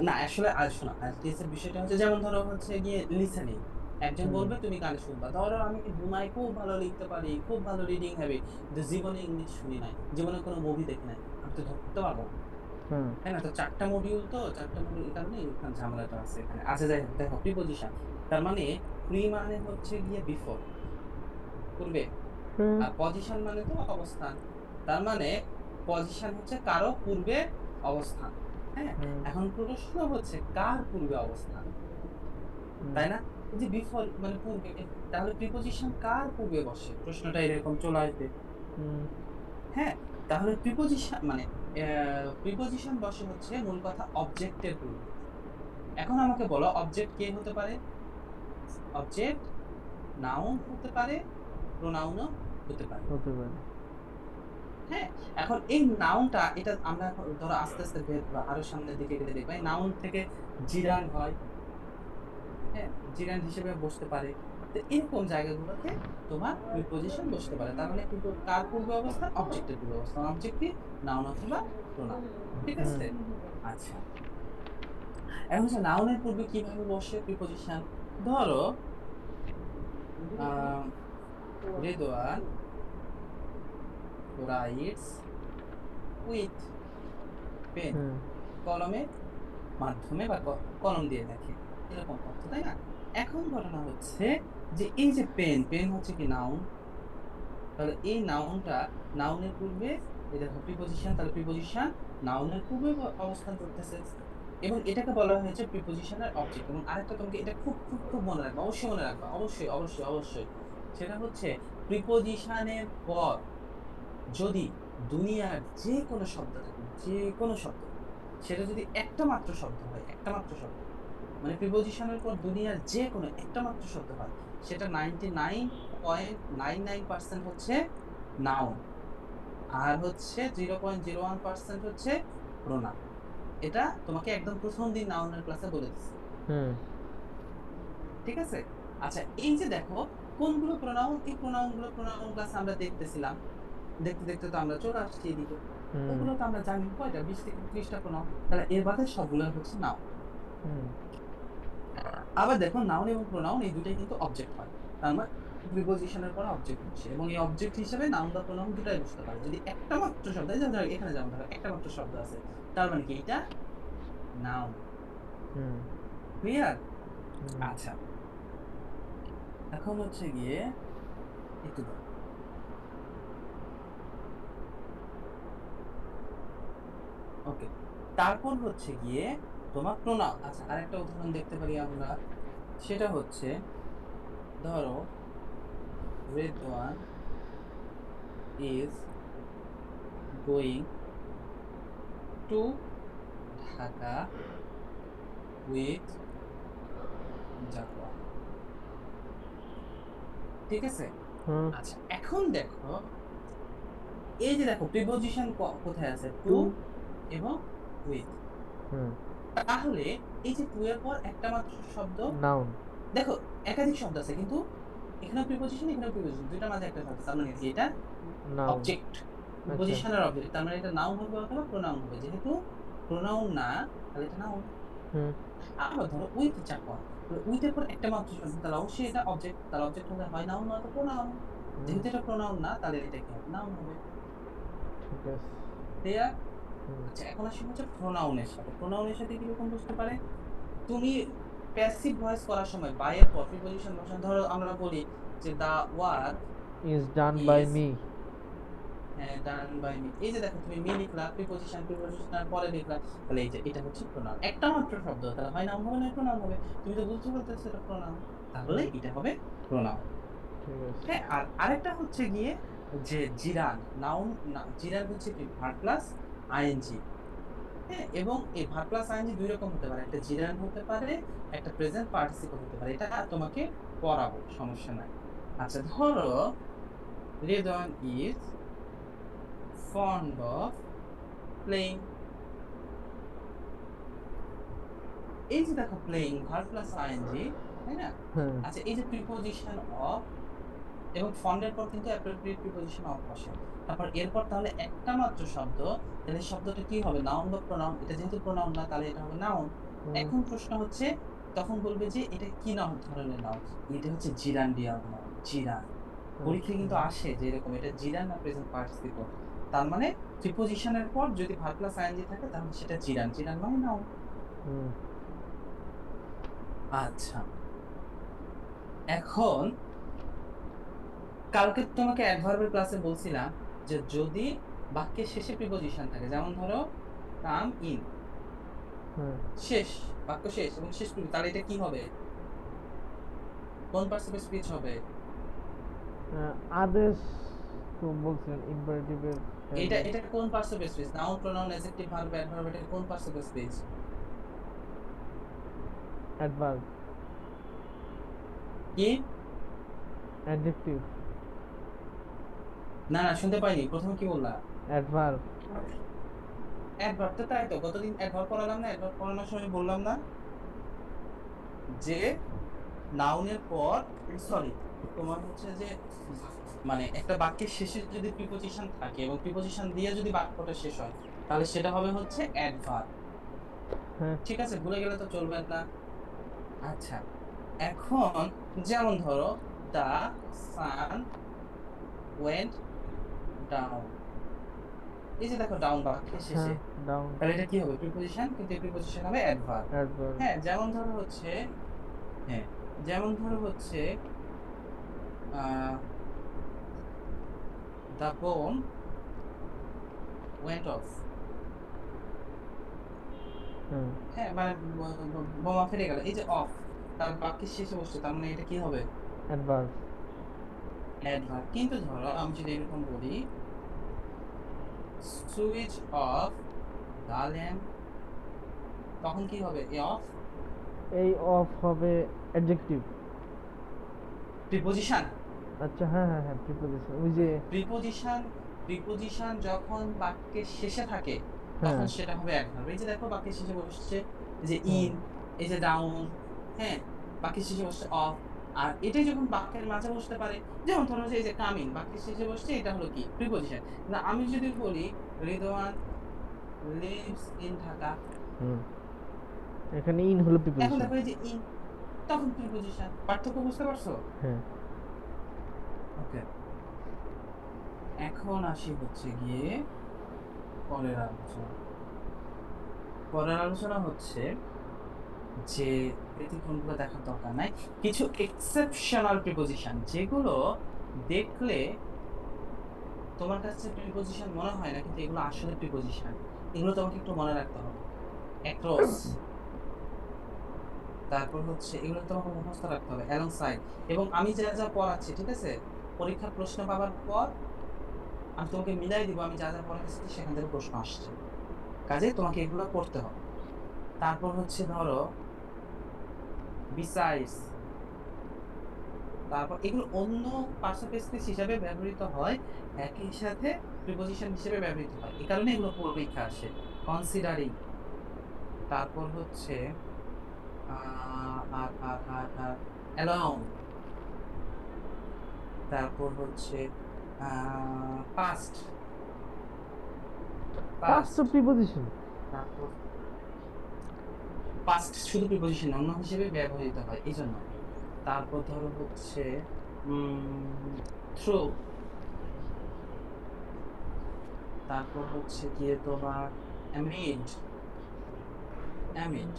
না আসলে শোনো, আইএলটিএস এর বিষয়টা হচ্ছে যেমন ধরো হচ্ছে গিয়ে লিসেনিং, একজন হুম বলবে তুমি কানে শুনবা, ধরো আমি ঘুমাই খুব ভালো লিখতে পারি, খুব ভালো রিডিং হ্যাবিট, কিন্তু জীবনে ইংলিশ শুনি নাই, জীবনে কোনো মুভি দেখি নাই, আমি তো ধরতে পারবো না, হুম তাই না? তো চারটা মডিউল, তো চারটা মডিউল, এই কারণে এখানে ঝামেলাটা আছে এখানে। আচ্ছা যাই হোক, দেখো প্রিপজিশন, তার মানে প্রি মানে হচ্ছে গিয়ে বিফোর, পূর্বে, হুম আর পজিশন মানে তো অবস্থান, তার মানে পজিশন হচ্ছে কারো পূর্বে অবস্থান। হ্যাঁ, হুম এখন প্রশ্ন হচ্ছে কার পূর্বে অবস্থান, হুম তাই না? এই যে বিফোর মানে পূর্বে, তাহলে প্রিপজিশন কার পূর্বে বসে, প্রশ্নটা এরকম চলে আসবে। হুম হ্যাঁ, তাহলে প্রিপজিশন মানে প্রিপজিশন বসে হচ্ছে মূল কথা অবজেক্টের পূর্বে। এখন আমাকে বলো অবজেক্ট কে হতে পারে? অবজেক্ট নাউন হতে পারে, প্রোনাউনও হতে পারে। হতে পারে। হ্যাঁ, এখন এই নাউনটা, এটা আমরা এখন ধরো আস্তে আস্তে বা আরো সামনের দিকে গেলে দেখবা এই নাউন থেকে জিরান হয়। হ্যাঁ, জিরান হিসেবে বসতে পারে। তো এরকম জায়গাগুলোতে তোমার প্রিপজিশন বসতে পারে, তার মানে কিন্তু কার পূর্বে অবস্থান? অবজেক্টের পূর্বে অবস্থান, অবজেক্ট কি? নাউন অথবা প্রোনাউন। ঠিক হুম আছে? আচ্ছা, এখন হচ্ছে নাউনের পূর্বে কিভাবে বসে প্রিপজিশন। ধরো আহ রেদওয়ান রাইটস উইথ পেন, হুম কলমের মাধ্যমে বা কলম দিয়ে লেখে, এরকম অর্থ, তাই না? এখন ঘটনা হচ্ছে যে এই যে পেন, পেন হচ্ছে কি নাউন, তাহলে এই নাউনটা নাউনের পূর্বে, এই দেখো প্রিপজিশন, তাহলে প্রিপজিশন নাউনের পূর্বে অবস্থান করতেছে, এবং এটাকে বলা হয়েছে প্রিপজিশনের অবজেক্ট। এবং আরেকটা তোমাকে এটা খুব খুব খুব মনে রাখবা, অবশ্যই মনে রাখবা, অবশ্যই অবশ্যই অবশ্যই, সেটা হচ্ছে প্রিপজিশনের পর যদি দুনিয়ার যে কোনো শব্দ থাকে, যে কোনো শব্দ, সেটা যদি একটা মাত্র শব্দ হয়, একটা মাত্র শব্দ, মানে প্রিপজিশনের পর দুনিয়ার যে কোনো একটা মাত্র শব্দ হয়, সেটা 99.99% হচ্ছে নাউন, আর হচ্ছে 0.01% হচ্ছে প্রোনাউন। এটা তোমাকে একদম প্রথম দিন নাউনের ক্লাসে বলে দিচ্ছি। হুম ঠিক আছে? আচ্ছা, এই যে দেখো কোনগুলো প্রোনাউন, এই প্রোনাউন গুলো প্রোনাউন ক্লাসে আমরা দেখতেছিলাম, দেখতে দেখতে তো আমরা চলে আসছি এদিকে। হুম ওগুলো তো আমরা জানি কয়টা, 20 থেকে 30টা প্রোনাউন, তাহলে এর বাদে সবগুলো হচ্ছে নাউন। হুম আবার দেখো নাউন এবং প্রোনাউন এই দুটাই কিন্তু অবজেক্ট হয়, তার মানে প্রিপজিশনের পর অবজেক্ট বসে, এবং এই অবজেক্ট হিসেবে নাউন বা প্রোনাউন দুটাই বসতে পারে যদি একটা মাত্র শব্দ, এই যে ধরো এখানে যেমন ধরো একটা মাত্র শব্দ আছে, তার মানে কি এটা নাউন। হুম ক্লিয়ার? হুম আচ্ছা, এখন হচ্ছে গিয়ে একটু দাও। ওকে, তারপর হচ্ছে গিয়ে তোমার প্রোনাউন। আচ্ছা, আরেকটা উদাহরণ দেখতে পারি আমরা, সেটা হচ্ছে ধরো Redwan is going to Dhaka with Jafar. ঠিক আছে? হুম আচ্ছা, এখন দেখো এই যে দেখো প্রিপজিশন কোথায় আছে? টু টু এবং উইথ। হুম তাহলে এই যে টু এর পর একটা মাত্র শব্দ, নাউন দেখো একাধিক শব্দ আছে কিন্তু এখানে প্রিপজিশন, এখানে প্রিপজিশন, দুইটার মাঝে একটা শব্দ, তার মানে কি এটা নাউন অবজেক্ট, আচ্ছা প্রিপজিশনের অবজেক্ট, তার মানে এটা নাউন হবে অথবা প্রোনাউন হবে, যেহেতু প্রোনাউন না তাহলে এটা নাউন। হুম আবার ধরো উইথ চাপা, উইথ এর পর একটা মাত্র শব্দ, তাহলে অবশ্যই এটা অবজেক্ট, তাহলে অবজেক্ট হলে হয় নাউন নয়তো প্রোনাউন, হুম যেহেতু এটা প্রোনাউন না তাহলে এটা কি হবে? নাউন হবে। ঠিক আছে ক্লিয়ার? হুম আচ্ছা, এখন আসি হচ্ছে প্রোনাউনের সাথে, প্রোনাউনের সাথে কিরকম বুঝতে পারে? তুমি প্যাসিভ ভয়েস করার সময় বাই এর পর প্রিপজিশন বসানো, ধরো আমরা বলি যে the work is done by is me done by me, এই যে দেখো তুমি মি লিখলা, প্রিপজিশন প্রিপজিশনের পরে লিখলা, তাহলে এই যে এটা হচ্ছে প্রোনাউন, একটা মাত্র শব্দ, তাহলে হয় নাউন হবে না প্রোনাউন হবে, তুমি তো বুঝতে পারতেছো এটা প্রোনাউন, তাহলে এটা হবে প্রোনাউন। ঠিক আছে হ্যাঁ, আর আরেকটা হচ্ছে গিয়ে যে জিরান, নাউন জিরান হচ্ছে কি ভার্ব প্লাস আইএনজি। হ্যাঁ, এবং এই ভার্ব প্লাস আইএনজি দুই রকম হতে পারে, একটা জিরান হতে পারে, একটা প্রেজেন্ট পার্টিসিপল হতে পারে। এটা তোমাকে পড়াবো, সমস্যা নাই। আচ্ছা ধরো Redwan is fond of playing. এই যে দেখো প্লেইং ভার্ব প্লাস আইএনজি, তাই না? হ্যাঁ আচ্ছা এই যে প্রিপোজিশন অফ, এবং ফন্ডের পর কিন্তু অ্যাপ্রোপ্রিয়েট প্রিপোজিশন অফ বসে। তারপর এরপর তাহলে একটা মাত্র শব্দ, তাহলে শব্দটা কি হবে, নাউন বা প্রোনাউন? এটা যেহেতু প্রোনাউন না, তাহলে এটা হবে নাউন। হুম, এখন প্রশ্ন হচ্ছে, তখন বলবে যে এটা কি নাউন ধরনের নাউন? এটা হচ্ছে জিরান্ডিয়াল নাউন, জিরান। পরীক্ষায় আচ্ছা কিন্তু আসে যে এরকম, এটা জিরান না প্রেজেন্ট পার্টিসিপল। তার মানে প্রিপোজিশনের পর যদি ভার্ব প্লাস আইএনজি থাকে তাহলে সেটা জিরান, জিরান মানে নাউন। হুম আচ্ছা, এখন কালকে তোমাকে অ্যাডভার্বের ক্লাসে বলছিলাম যে যদি বাক্যের শেষে প্রিপোজিশন থাকে, যেমন ধরো কাম ইন, হ্যাঁ শেষ, বাক্য শেষ এবং শেষ প্রিপোজিশন, তাহলে এটা কি হবে, কোন পার্টিসিপল স্পিচ হবে? আদেশ তো বলছিলেন ইম্পারেটিভের এটা এটা কোন participle speech, noun pronoun adjective verb adverb, এটা কোন পার্টিসিপল স্পিচ? অ্যাডভার্ব কি? অ্যাডজেক্টিভ না না, শুনতে পাইনি, প্রথমে কি বললা? অ্যাডভার্ব অ্যাডভার্ব তো, তাই তো গতদিন অ্যাডভার্ব পড়ালাম না, অ্যাডভার্ব পড়ানোর সময় বললাম না যে নাউনের পর, সরি, তোমার হচ্ছে যে মানে একটা বাক্যের শেষে যদি প্রিপোজিশন থাকে এবং প্রিপোজিশন দিয়ে যদি বাক্যটা শেষ হয়, তাহলে সেটা হবে হচ্ছে অ্যাডভার্ব। হ্যাঁ ঠিক আছে, ভুলে গেলে তো চলবে না। আচ্ছা, এখন যেমন ধরো দা সান ওয়েন্ট ডাউন, এই যে দেখো ডাউন বাক্যের শেষে, হ্যাঁ ডাউন তাহলে এটা কি হবে, প্রিপোজিশন, কিন্তু এই প্রিপোজিশন হবে অ্যাডভার্ব। অ্যাডভার্ব হ্যাঁ যেমন ধরো হচ্ছে, হ্যাঁ যেমন ধরো হচ্ছে দ্য বোম ওয়েন্ট অফ, হ্যাঁ হ্যাঁ মানে বোমা ফেটে গেল, এই যে অফ, তার বাক্যের শেষে বসছে, তার মানে এটা কি হবে, অ্যাডভার্ব অ্যাডভার্ব। কিন্তু ধরো আমি যদি এরকম বলি সুইচ অফ দা ল্যাম্প, তখন কি হবে, এ অফ এই অফ হবে অ্যাডজেক্টিভ প্রিপোজিশন। আচ্ছা হ্যাঁ হ্যাঁ হ্যাঁ প্রিপোজিশন ওই যে প্রিপোজিশন, প্রিপোজিশন যখন বাক্যের শেষে থাকে হ্যাঁ তখন সেটা হবে অ্যাডভার্ব। এই যে দেখো বাক্যের শেষে বসছে, এই যে হ্যাঁ ইন, এই যে ডাউন, হ্যাঁ বাক্যের শেষে বসছে অফ। আর এটাই যখন বাক্যের মাঝে বসতে পারে, যেমন ধরো যে এই যে কামিং বাক্যের শেষে বসছে, এটা হলো কি, প্রিপোজিশন। না আমি যদি বলি রিদওয়ান লিভস ইন ঢাকা, হুম এখানে ইন হলো এখন প্রিপোজিশন দেখো এই যে ইন, তখন প্রিপোজিশন। পার্থক্য বুঝতে পারছো? হ্যাঁ ওকে, এখন আসি হচ্ছে গিয়ে পরের আলোচনা। পরের আলোচনা হচ্ছে যে ব্যতিক্রমগুলো দেখার দরকার নাই, কিছু এক্সেপশনাল প্রিপোজিশন যেগুলো দেখলে তোমার কাছে প্রিপোজিশন মনে হয় না কিন্তু এগুলো আসলে প্রিপোজিশন, এগুলো তোমাকে একটু মনে রাখতে হবে। অ্যাক্রস, তারপর হচ্ছে এগুলো তোমাকে মুখস্থ রাখতে হবে অ্যালং সাইড। এবং আমি যা যা পড়াচ্ছি, ঠিক আছে, পরীক্ষার প্রশ্ন পাবার পর আমি তোমাকে মিলাই দিব, আমি যা যা পড়াচ্ছি সেখান থেকে প্রশ্ন আসছে, কাজে তোমাকে এগুলো পড়তে হবে। তারপর হচ্ছে ধরো বিসাইডস, তারপর এগুলো অন্য পার্সোপেসিস হিসাবে ব্যবহৃত হয়, একই সাথে প্রিপোজিশন হিসেবে ব্যবহৃত হয়, এই কারণে এগুলো পরীক্ষা আসে। কনসিডারিং, তারপর হচ্ছে অ্যালং, তারপর হচ্ছে পাস্ট, পাঁচ তো পাস্ট, প্রিপোজিশন তারপর পাস্ট শুধু প্রিপোজিশন অন্য হিসেবে ব্যবহৃত হয় এই জন্য। তারপর ধরো হচ্ছে থ্রু, তারপর হচ্ছে গিয়ে তোমার অ্যামিড, অ্যামিড,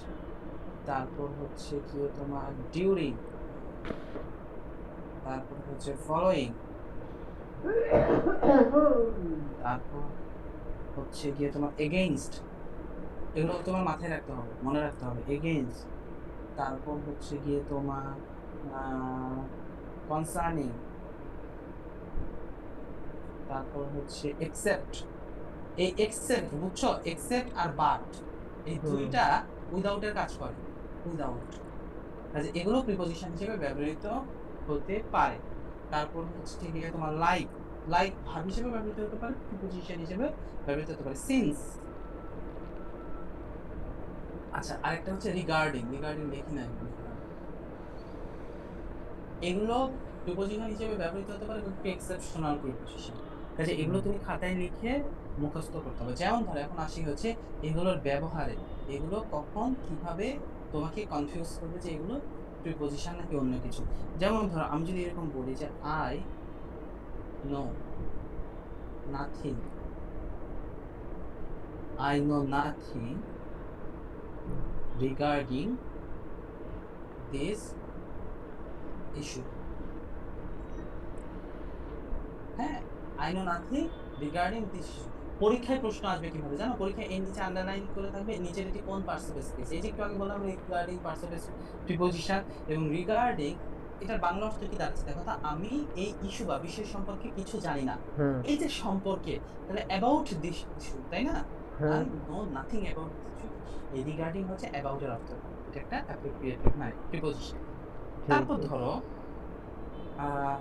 তারপর হচ্ছে গিয়ে তোমার ডিউরিং, তারপর হচ্ছে ফলোইং, তারপর হচ্ছে গিয়ে তোমার এগেইনস্ট, এগুলো তোমার মাথায় রাখতে হবে, মনে রাখতে হবে, এগেইনস্ট। তারপর হচ্ছে গিয়ে তোমার কনসার্নিং, তারপর হচ্ছে এক্সেপ্ট। এই এক্সেপ্ট বুঝছো, এক্সেপ্ট আর বাট এই হুম দুইটা উইদাউট এর কাজ করে, উইদাউট, কাজে এগুলো প্রিপজিশন হিসেবে ব্যবহৃত হতে পারে। তারপর হচ্ছে ঠিক আছে তোমার লাইক, লাইক ভার্ব হিসেবে ব্যবহৃত হতে পারে, প্রিপজিশন হিসেবে ব্যবহৃত হতে পারে, সিন্স। আচ্ছা আরেকটা হচ্ছে রিগার্ডিং, রিগার্ডিং দেখি না এগুলো। এগুলো প্রিপজিশন হিসেবে ব্যবহৃত হতে পারে কিন্তু এক্সেপশনাল প্রিপজিশন, কাজে এগুলো হুম তুমি খাতায় লিখে মুখস্থ করতে হবে। যেমন ধরো এখন আসি হচ্ছে এগুলোর ব্যবহারে, এগুলো কখন কিভাবে তোমাকে কনফিউজ করবে যে এগুলো প্রিপজিশন নাকি অন্য কিছু। যেমন ধরো আমি যদি এরকম বলি যে I know nothing, I know nothing regarding this issue. হ্যাঁ, I know nothing regarding this issue. পরীক্ষায় প্রশ্ন আসবে কিভাবে জানো, পরীক্ষায় এর নিচে আন্ডারলাইন করে থাকবে, নিচের এটি কোন পার্সিপেস কেস, এই যে একটু আগে বললাম রিগার্ডিং পার্সিপেস প্রিপজিশন। এবং রিগার্ডিং এটার বাংলা অর্থ কি দাঁড়াচ্ছে দেখো তো, আমি এই ইস্যু বা বিষয় সম্পর্কে কিছু জানি না। হুম এই যে সম্পর্কে, তাহলে অ্যাবাউট দিস ইস্যু, তাই না? আই হ্যাঁ know nothing about this issue. এই রিগার্ডিং হচ্ছে অ্যাবাউট এর অর্থ, এটা একটা অ্যাপ্রোপ্রিয়েট মানে প্রিপজিশন। ঠিক তারপর আছে। ধরো আহ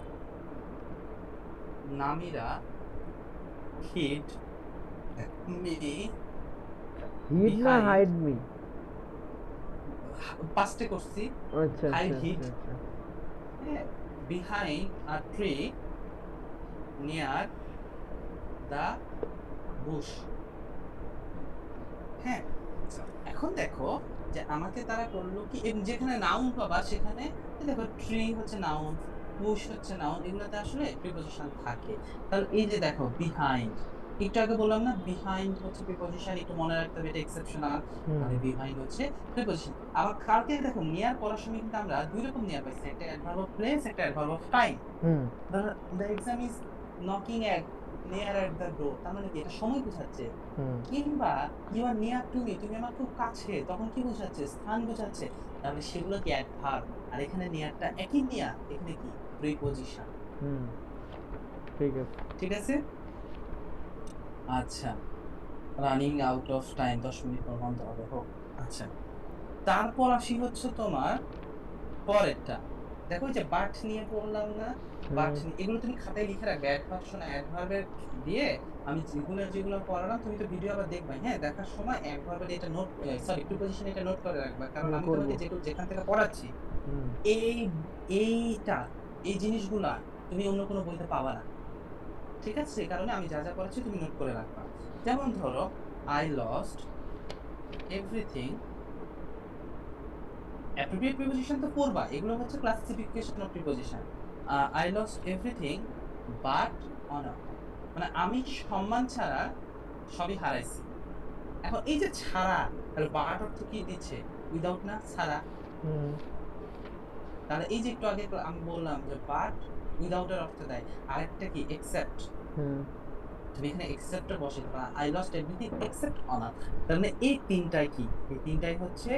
নামিরা hid me হিড না behind, হাইড মি? পাস্টে করছি, আচ্ছা আচ্ছা hide আচ্ছা hid, আচ্ছা হ্যাঁ, behind a tree near the bush। হ্যাঁ, এখন দেখো যে আমাকে তারা করলো কি, যেখানে নাউন পাবা সেখানে এই দেখো ট্রি হচ্ছে নাউন, বুশ হচ্ছে নাউন, এগুলোতে আসলে প্রিপজিশন থাকে। তাহলে এই যে দেখো বিহাইন্ড, একটু আগে বললাম না বিহাইন্ড হচ্ছে প্রিপজিশন, একটু মনে রাখতে হবে এটা এক্সেপশনাল। হুম তাহলে বিহাইন্ড হচ্ছে প্রিপজিশন। আবার কালকে দেখো নিয়ার পড়ার সময় কিন্তু আমরা দুই রকম নিয়ার পাইছি, একটা অ্যাডভার্ব অফ প্লেস, একটা adverb of time. Hmm the exam is knocking at near at the door, তার মানে কি এটা সময় বোঝাচ্ছে। হুম কিংবা you are near to me, তুমি আমার খুব কাছে, তখন কি বোঝাচ্ছে, স্থান বোঝাচ্ছে। তাহলে সেগুলো কি অ্যাডভার্ব, আর এখানে নিয়ারটা একই নিয়ার, এখানে কি প্রিপজিশন। হুম ঠিক আছে। ঠিক আছে। আচ্ছা, running out of time, 10 minute পর বন্ধ হবে, হোক। আচ্ছা, তারপর আসি হচ্ছে তোমার পরেরটা। দেখো এই যে বাট নিয়ে পড়লাম না, বাট হুম এগুলো তুমি খাতায় লিখে রাখবে, অ্যাডভার্ব শোনা অ্যাডভার্বের দিয়ে আমি যেগুলো যেগুলো পড়ালাম তুমি তো ভিডিও আবার দেখবে, হ্যাঁ, দেখার সময় অ্যাডভার্বের এটা নোট, সরি প্রিপজিশন এটা নোট করে রাখবা, কারণ হুম আমি করবো। তোমাকে যেগুলো যেখান থেকে পড়াচ্ছি হুম এই এইটা এই জিনিসগুলা তুমি অন্য কোনো বইতে পাবা না। ঠিক আছে, সেই কারণে আমি যা যা পড়াচ্ছি তুমি নোট করে রাখবা। যেমন ধরো I lost everything, appropriate preposition তো পড়বা, এগুলো হচ্ছে classification of preposition. I lost everything but honour, মানে আমি সম্মান ছাড়া সবই হারাইছি। এখন এই যে ছাড়া, তাহলে বাট অর্থ কি দিচ্ছে, উইদাউট না, ছাড়া। হুম তাহলে এই যে একটু আগে আমি বললাম যে বাট উইদাউট এর অর্থ দেয়। আরেকটা কি এক্সেপ্ট, হুম তুমি এখানে এক্সেপ্ট বসিয়ে দেবা, I lost everything except honour. তার মানে এই তিনটাই কি, এই তিনটাই হচ্ছে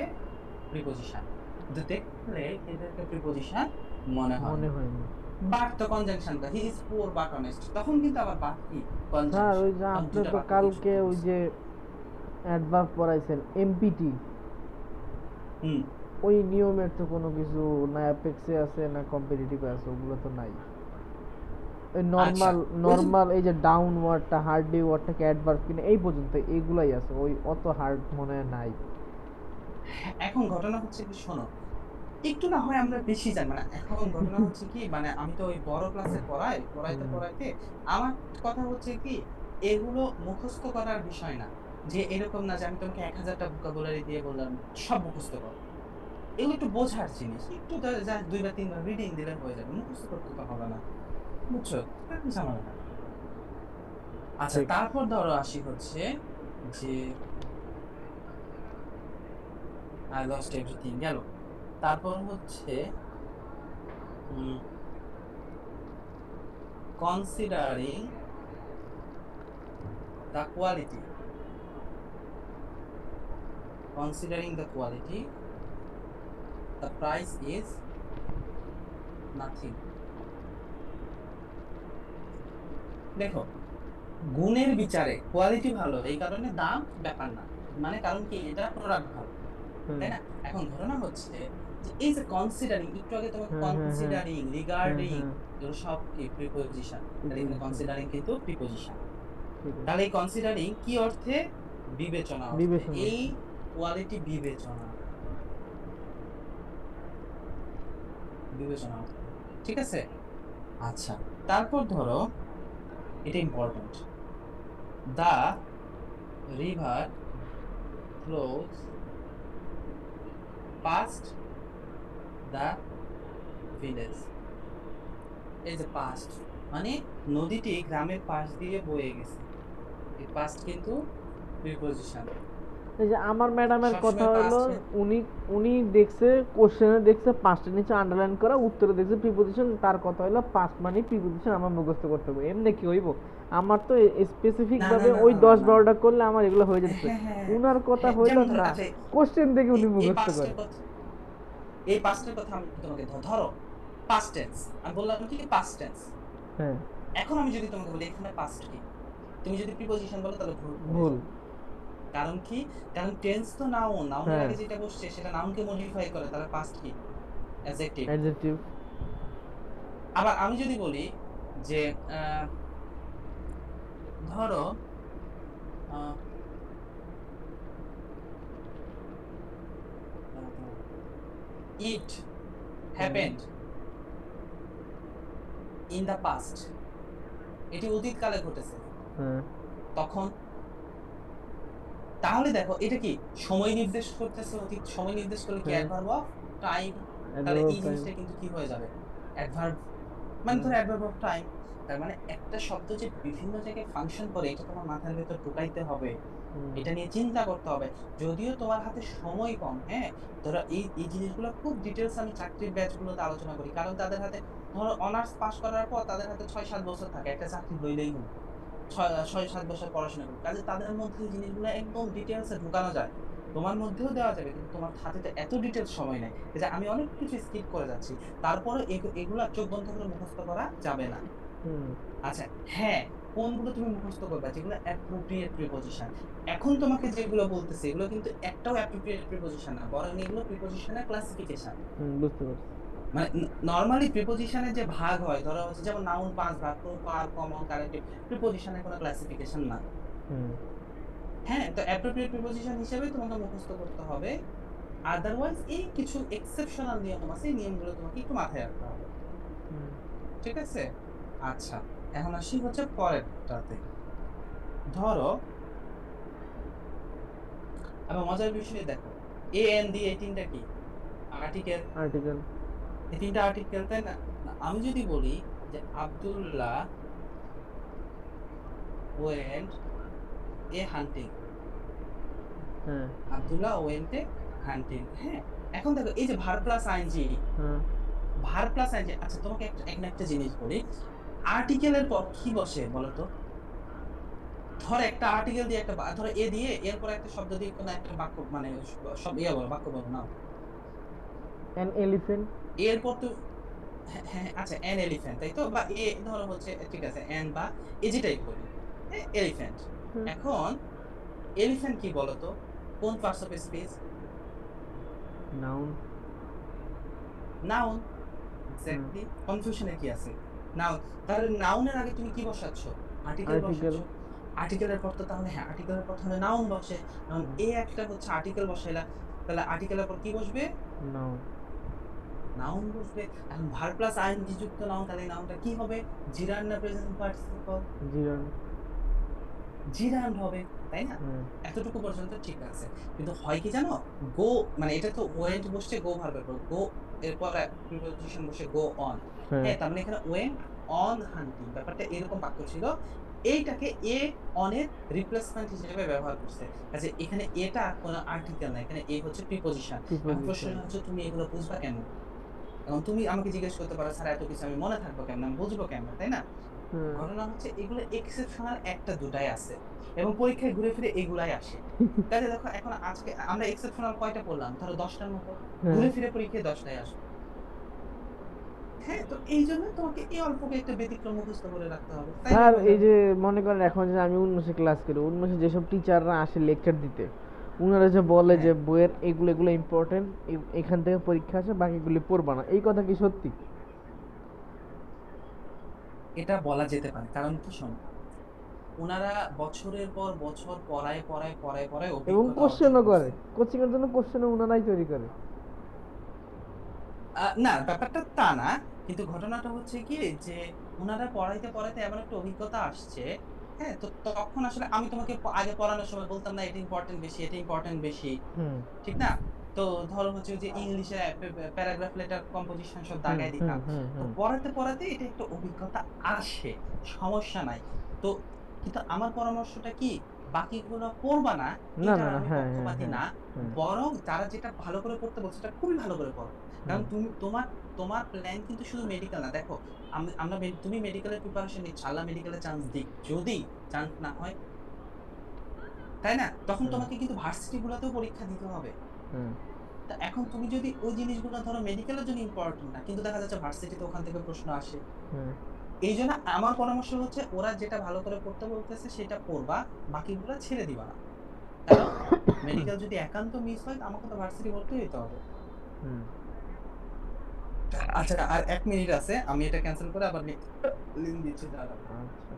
প্রিপজিশন, কিন্তু দেখলে এদেরকে প্রিপজিশন মনে হয় মনে না। হয়নি। বাট তো conjunction, he is poor but honest, তখন কিন্তু আবার বাট কি স্যার কনজাংশন, ওই যে তখন আপনি দুইটা তো বাক্য দিয়ে কালকে যুক্ত ওই হইছে। যে অ্যাডভার্ব পড়াইছেন এমপিটি, হুম। ওই নিয়মের তো কোনো কিছু না অ্যাপেক্সে আছে না কম্পিটিটিভে আছে, ওগুলো তো নাই। ওই আচ্ছা, নর্মাল ওই যে নর্মাল এই যে ডাউন ওয়ার্ডটা হার্ডলি ওয়ার্ডটাকে অ্যাডভার্ব কিনা এই পর্যন্ত এইগুলাই আছে, ওই অত হার্ড মনে হয় নাই। এখন ঘটনা হচ্ছে কি শোনো, একটু না হয় আমরা বেশি জানি, মানে এখন ঘটনা হচ্ছে কি, মানে আমি তো ওই বড় ক্লাসে পড়াইতে হুম পড়াইতে আমার কথা হচ্ছে কি, এগুলো মুখস্থ করার বিষয় না। যে এরকম না যে আমি তোমাকে 1000টা ভোকাবুলারি দিয়ে বললাম সব মুখস্থ করো, এগুলো একটু বোঝার জিনিস, একটু যা 2 বা 3 বার রিডিং দিলে হয়ে যাবে, মুখস্থ করতে তো হবে না, বুঝছো, এরকম ঝামেলা না। আচ্ছা, ঠিক। তারপর ধরো আসি হচ্ছে যে আই লস্ট এভরিথিং গেল। তারপর হচ্ছে considering the quality, considering the quality, the price is nothing। দেখো, গুণের বিচারে কোয়ালিটি ভালো এই কারণে দাম ব্যাপার না, মানে কারণ কি এটা প্রোডাক্ট ভালো, হুম তাই না? এখন ঘটনা হচ্ছে যে এই যে কনসিডারিং, একটু আগে তোমাকে হুম হুম হুম কনসিডারিং, হুম রিগার্ডিং, হুম এগুলো সব কি প্রিপোজিশন। তাহলে এখানে প্রিপোজিশন, কনসিডারিং কিন্তু প্রিপোজিশন। ঠিক আছে। তাহলে এই কনসিডারিং কি অর্থে? বিবেচনা অর্থে। বিবেচনা এই আছে। কোয়ালিটি বিবেচনা, বিবেচনা অর্থে, ঠিক আছে? আচ্ছা, তারপর ধরো, এটা important, the river flows past the village. এই যে পাস্ট, মানে নদীটি গ্রামের পাশ দিয়ে বয়ে গেছে, এই পাস্ট কিন্তু প্রিপোজিশন। এই যে আমার ম্যাডামের কথা সবসময় হলো, পাস্ট। উনি উনি দেখছে কোশ্চেনে দেখছে পাঁচটা নিচে আন্ডারলাইন করা, উত্তরে দেখছে প্রিপোজিশন, তার কথা হলো পাঁচ মানে প্রিপোজিশন আমার মুখস্থ করতে হবে, এমনি কি হইব? আমার তো স্পেসিফিক না না ভাবে না ওই না না দশ না না। বারোটা করলে আমার এগুলো হয়ে যেতেছে। হ্যাঁ হ্যাঁ উনার কথা হ্যাঁ, হইলো যেমন ধরো, না, আচ্ছা, কোশ্চেন দেখে উনি এই মুখস্থ পাস্টের করে। কথা, এই পাস্টের কথা আমি তোমাকে ধরো, পাস্ট টেন্স আমি বললাম কি পাস্ট টেন্স। হ্যাঁ, এখন আমি যদি তোমাকে বলি এখানে পাস্ট কি, তুমি যদি প্রিপোজিশন বলো তাহলে ভুল হয়ে ভুল। যাবে। কারণ কি? কারণ টেন্স তো নাউন, নাউনের হ্যাঁ, আগে যেটা বসছে সেটা নাউনকে মডিফাই করে, তাহলে পাস্ট কি? অ্যাডজেক্টিভ। অ্যাডজেক্টিভ। আবার আমি যদি বলি যে আহ, ধরো ইট হুম, হ্যাপেন্ড ইন দ্য পাস্ট, এটি অতীতকালে ঘটেছে, হ্যাঁ, তখন। তাহলে দেখো এটা কি সময় নির্দেশ করতেছে, অতীত সময় নির্দেশ করলে কি হ্যাঁ, অ্যাডভার্ব অফ টাইম। তাহলে অ্যাডভার্ব এই টাইম। জিনিসটা কিন্তু কি হয়ে যাবে? অ্যাডভার্ব, মানে হুম, ধরো অ্যাডভার্ব অফ টাইম। তার মানে একটা শব্দ যে বিভিন্ন জায়গায় ফাংশন করে এটা তোমার মাথার ভেতর ঢুকাইতে হবে, হুম, এটা নিয়ে চিন্তা করতে হবে। যদিও তোমার হাতে সময় কম, হ্যাঁ, ধরো এই জিনিসগুলো খুব ডিটেলস আমি চাকরির ব্যাচগুলোতে আলোচনা করি, কারণ তাদের হাতে ধরো অনার্স পাস করার পর তাদের হাতে 6-7 বছর থাকে, একটা চাকরি হইলেই হলো, 6-7 বছর পড়াশোনা করবে, কাজে তাদের মধ্যে এই জিনিসগুলো একদম ডিটেলসে ঢুকানো যায়। তোমার মধ্যেও দেওয়া যাবে, কিন্তু তোমার হাতে তো এত ডিটেলস সময় নেই, এই যে আমি অনেক কিছু স্কিপ করে যাচ্ছি, তারপরে এগুলা চোখ বন্ধ করে মুখস্থ করা যাবে না। হুম, আচ্ছা, হ্যাঁ, কোনগুলো তুমি মুখস্থ করবা? যেগুলো অ্যাপ্রোপ্রিয়েট প্রিপজিশন। এখন তোমাকে যেগুলো বলতেছে এগুলো কিন্তু একটাও অ্যাপ্রোপ্রিয়েট প্রিপজিশন না, বরং এগুলো প্রিপজিশনের ক্লাসিফিকেশন। হুম, বুঝতে পারছি। মানে নরমালি প্রিপজিশনের যে ভাগ হয়, ধরো হচ্ছে যেমন নাউন 5 ভাগ, প্রপার, কমন, কারেক্টিভ, প্রিপজিশনের কোনো ক্লাসিফিকেশন না। হুম, হ্যাঁ, তো অ্যাপ্রোপ্রিয়েট প্রিপজিশন হিসেবে তোমাকে মুখস্থ করতে হবে। আদারওয়াইজ এই কিছু এক্সেপশনাল নিয়ম আছে, এই নিয়মগুলো তোমাকে একটু মাথায় রাখতে হবে, হুম, ঠিক আছে? আচ্ছা, এখন আসি হচ্ছে পরেরটাতে। ধরো, আবার মজার বিষয় দেখো, এ এন ডি, এই তিনটা কি আর্টিকেল, আর্টিকেল। এই তিনটা আর্টিকেল, তাই না? না, আমি যদি বলি যে আব্দুল্লাহ ওয়েন্ট এ হান্টিং, হ্যাঁ, আব্দুল্লাহ ওয়েন্ট এ হান্টিং, হ্যাঁ। এখন দেখো এই যে ভার প্লাস আইনজি, হ্যাঁ, ভার প্লাস আইনজি, আচ্ছা তোমাকে একটা জিনিস বলি, আর্টিকেলের পর কি বসে বলো তো? ধর একটা আর্টিকেল দিয়ে একটা ধরো এ দিয়ে এরপর একটা শব্দ দিয়ে কোনো একটা বাক্য, মানে সব ইয়া বলো, বাক্য বলো না, অ্যান এলিফ্যান্ট। এরপর তো, হ্যাঁ হ্যাঁ, আচ্ছা অ্যান এলিফ্যান্ট, তাই তো, বা এ ধরো হচ্ছে, ঠিক আছে, অ্যান বা এ যেটাই বলি, এলিফ্যান্ট। হুম, এখন এলিফ্যান্ট কি বলতো? কোন parts of speech? Noun. Noun. Hmm, exactly, কনফিউশনে কি আছে? নাউন। তাহলে নাউনের আগে তুমি কি বসাচ্ছ? Article article. বসাচ্ছ। আর্টিকেলের পর তো তাহলে, হ্যাঁ, আর্টিকেলের পর তাহলে নাউন বসে, কারণ হুম, এ একটা হচ্ছে আর্টিকেল বসাইলা, তাহলে আর্টিকেলের পর কি বসবে? নাউন। নাউন বসবে। এখন ভার প্লাস আইএনজি যুক্ত নাউন, তাহলে নাউনটা কি হবে? জিরান্ড না প্রেজেন্ট পার্টিসিপল? জিরান। জিরান্ড হবে, তাই না? হুম, এতটুকু পর্যন্ত ঠিক আছে। কিন্তু হয় কি জানো, গো, মানে এটা তো ওয়েন্ট বসছে গো ভার্বের পর, গো এরপর প্রিপোজিশন বসে গো অন, হ্যাঁ, হ্যাঁ, তার মানে এখানে ওয়েন্ট অন হান্টিং, ব্যাপারটা এরকম বাক্য ছিল। এইটাকে এ অনের রিপ্লেসমেন্ট হিসেবে ব্যবহার করছে, কাজে এখানে এটা কোনো আর্টিকেল না, এখানে এ হচ্ছে প্রিপোজিশন। এখন প্রশ্ন প্রিপোজিশন। হচ্ছে তুমি এগুলো বুঝবা কেমন? এখন তুমি আমাকে জিজ্ঞেস করতে পারো, স্যার এত কিছু আমি মনে থাকবো কেমন, আমি বুঝবো কেমন, তাই না? হুম, ঘটনা হচ্ছে এগুলো এক্সেপশনাল একটা দুটাই আছে, এবং পরীক্ষায় ঘুরে ফিরে এগুলাই আসে। কাজে দেখো, এখন আজকে আমরা এক্সেপশনাল কয়টা পড়লাম? ধরো 10টার মতো, হ্যাঁ, ঘুরে ফিরে পরীক্ষায় 10টাই আসবে। হ্যাঁ, তো এই জন্য তোমাকে এই অল্পকে একটা ব্যতিক্রম মুখস্থ করে রাখতে হবে, তাইলে স্যার হয়ে এই যাবে। যে মনে করেন এখন যে আমি উন্মেষে ক্লাস করি, উন্মেষে যেসব টিচাররা আসে লেকচার দিতে, উনারা যে বলে হ্যাঁ, যে বইয়ের এগুলো এগুলো ইম্পর্টেন্ট, এখান থেকে পরীক্ষা আসে, বাকিগুলি পড়বা না, এই কথা কি সত্যি? এটা বলা যেতে পারে, কারণ কি শোনো, ওনারা বছরের পর বছর পড়ায় এবং অভিজ্ঞতা অর্জন কোশ্চেনও করে, করছে। কোচিং এর জন্য কোশ্চেনও উনারাই তৈরি করে। না, ব্যাপারটা তা না, কিন্তু ঘটনাটা হচ্ছে কি, যে ওনারা পড়াইতে পড়াইতে এমন একটা অভিজ্ঞতা আসছে। হ্যাঁ, তো তখন আসলে আমি তোমাকে আগে পড়ানোর সময় বলতাম না এটা ইম্পর্টেন্ট বেশি, এটা ইম্পর্টেন্ট বেশি, হুম ঠিক না? তো ধরো হচ্ছে যে ইংলিশে প্যারাগ্রাফ, লেটার, কম্পোজিশন সব হুম দাগায় হুম দিতাম। হুম তো হুম পড়াতে পড়াতে এটা একটা অভিজ্ঞতা আসে, সমস্যা নাই। তো কিন্তু আমার পরামর্শটা কি, বাকিগুলো পড়বা না, না না এটার না, আমি হ্যাঁ হ্যাঁ পক্ষপাতী হ্যাঁ না। হ্যাঁ বরং যারা যেটা ভালো করে পড়তে বলছে সেটা খুবই ভালো করে পড়ো। হুম কারণ তোমার তোমার প্ল্যান কিন্তু শুধু মেডিকেল না। দেখো, তুমি মেডিকেলের প্রিপারেশন নিচ্ছ, আল্লাহ মেডিকেলে চান্স দিক, যদি চান্স না হয়, তাই না, তখন হুম তোমাকে কিন্তু ভার্সিটি গুলোতেও পরীক্ষা দিতে হবে। হুম তা এখন তুমি যদি ওই জিনিসগুলো ধরো মেডিকেলের জন্য ইম্পর্টেন্ট না, কিন্তু দেখা যাচ্ছে ভার্সিটিতে ওখান থেকে প্রশ্ন আসে। হুম এই জন্য আমার পরামর্শ হচ্ছে ওরা যেটা ভালো করে পড়তে বলতেছে সেটা পড়বা, বাকিগুলো ছেড়ে দিবা না। কারণ মেডিকেল যদি একান্ত মিস হয় আমাকে তো ভার্সিটি ভর্তি হইতে হবে। হুম। আচ্ছা, আর 1 মিনিট আছে, আমি এটা ক্যান্সেল করে আবার লিঙ্ক দিচ্ছি, দাঁড়াও। আচ্ছা।